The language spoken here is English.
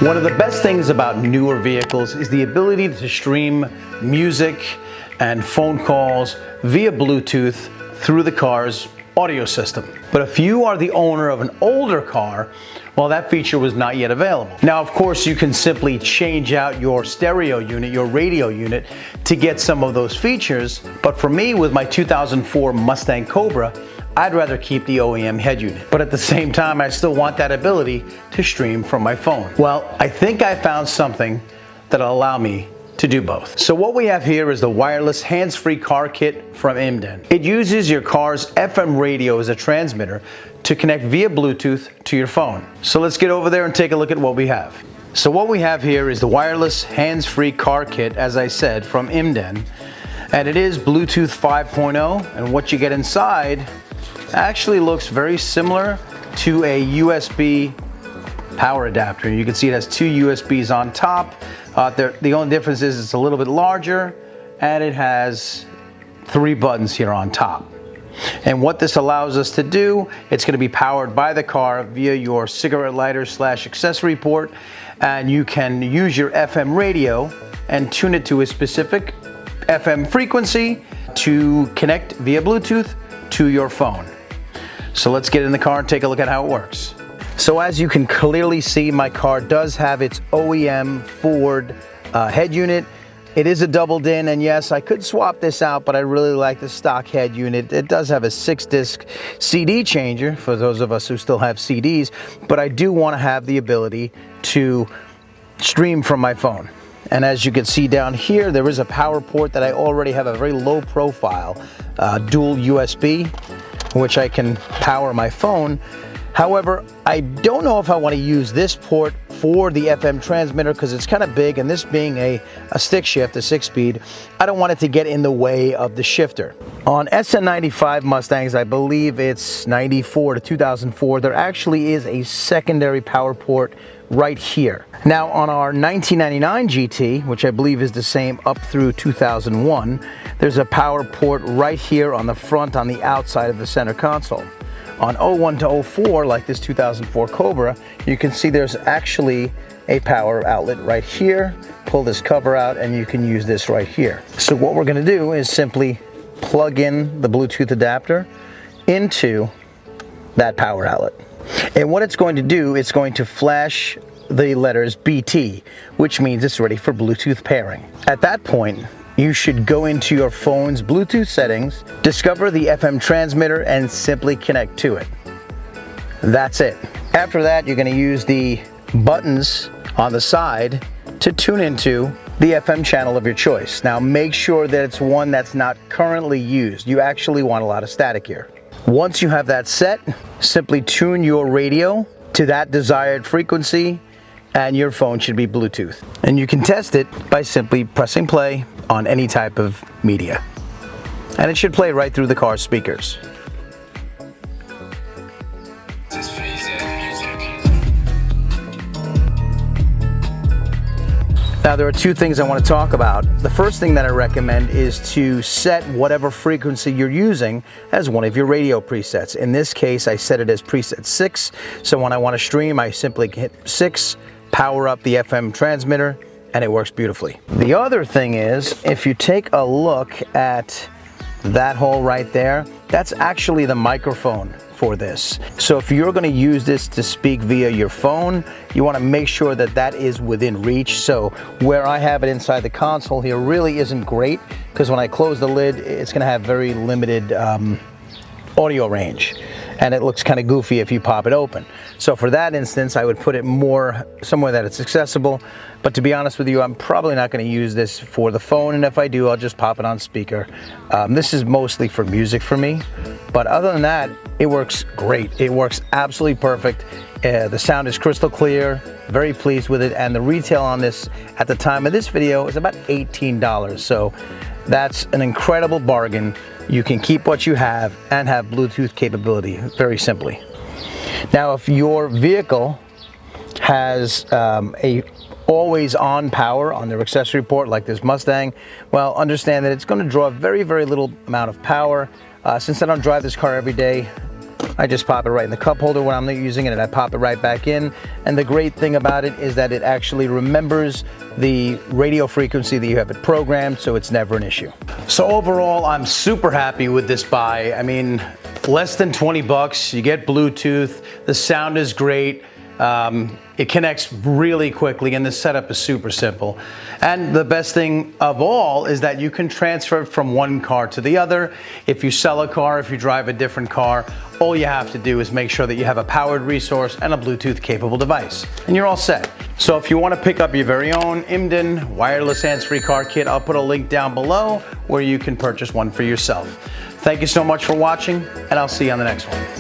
One of the best things about newer vehicles is the ability to stream music and phone calls via Bluetooth through the car's audio system. But if you are the owner of an older car, well, that feature was not yet available. Now, of course, you can simply change out your stereo unit, your radio unit, to get some of those features. But for me, with my 2004 Mustang Cobra, I'd rather keep the OEM head unit. But at the same time, I still want that ability to stream from my phone. Well, I think I found something that'll allow me to do both. So what we have here is the wireless hands-free car kit from IMDEN. It uses your car's FM radio as a transmitter to connect via Bluetooth to your phone. So let's get over there and take a look at what we have. So what we have here is the wireless hands-free car kit, as I said, from IMDEN. And it is Bluetooth 5.0, and what you get inside actually looks very similar to a USB power adapter. You can see it has two USBs on top. The only difference is it's a little bit larger, and it has 3 buttons here on top. And what this allows us to do, it's going to be powered by the car via your cigarette lighter / accessory port, and you can use your FM radio and tune it to a specific FM frequency to connect via Bluetooth to your phone. So let's get in the car and take a look at how it works. So as you can clearly see, my car does have its OEM Ford head unit. It is a double DIN, and yes, I could swap this out, but I really like the stock head unit. It does have a 6-disc CD changer for those of us who still have CDs, but I do want to have the ability to stream from my phone. And as you can see down here, there is a power port that I already have a very low profile dual USB, which I can power my phone. However, I don't know if I want to use this port for the FM transmitter because it's kind of big, and this being a stick shift, a 6-speed, I don't want it to get in the way of the shifter. On SN95 Mustangs, I believe it's 94 to 2004, there actually is a secondary power port right here. Now on our 1999 GT, which I believe is the same up through 2001, there's a power port right here on the front on the outside of the center console. On 01 to 04, like this 2004 Cobra, you can see there's actually a power outlet right here. Pull this cover out and you can use this right here. So what we're going to do is simply plug in the Bluetooth adapter into that power outlet. And what it's going to do, it's going to flash the letters BT, which means it's ready for Bluetooth pairing. At that point, you should go into your phone's Bluetooth settings, discover the FM transmitter, and simply connect to it. That's it. After that, you're going to use the buttons on the side to tune into the FM channel of your choice. Now, make sure that it's one that's not currently used. You actually want a lot of static here. Once you have that set, simply tune your radio to that desired frequency, and your phone should be Bluetooth. And you can test it by simply pressing play on any type of media. And it should play right through the car's speakers. Now there are 2 things I want to talk about. The first thing that I recommend is to set whatever frequency you're using as one of your radio presets. In this case, I set it as preset 6. So when I want to stream, I simply hit 6, power up the FM transmitter, and it works beautifully. The other thing is, if you take a look at that hole right there, that's actually the microphone for this. So if you're going to use this to speak via your phone, you want to make sure that that is within reach. So where I have it inside the console here really isn't great, because when I close the lid, it's going to have very limited audio range, and it looks kind of goofy if you pop it open. So for that instance, I would put it more somewhere that it's accessible. But to be honest with you, I'm probably not going to use this for the phone, and if I do, I'll just pop it on speaker. This is mostly for music for me, but other than that, it works great. It works absolutely perfect. The sound is crystal clear, very pleased with it, and the retail on this at the time of this video is about $18. So that's an incredible bargain. You can keep what you have and have Bluetooth capability very simply. Now, if your vehicle has a always on power on their accessory port like this Mustang, well, understand that it's going to draw very, very little amount of power. Since I don't drive this car every day, I just pop it right in the cup holder when I'm not using it, and I pop it right back in. And the great thing about it is that it actually remembers the radio frequency that you have it programmed, so it's never an issue. So overall, I'm super happy with this buy. I mean, less than 20 bucks, you get Bluetooth, the sound is great. It connects really quickly, and the setup is super simple. And the best thing of all is that you can transfer it from one car to the other. If you sell a car, if you drive a different car, all you have to do is make sure that you have a powered resource and a Bluetooth capable device, and you're all set. So if you want to pick up your very own IMDEN wireless hands-free car kit, I'll put a link down below where you can purchase one for yourself. Thank you so much for watching, and I'll see you on the next one.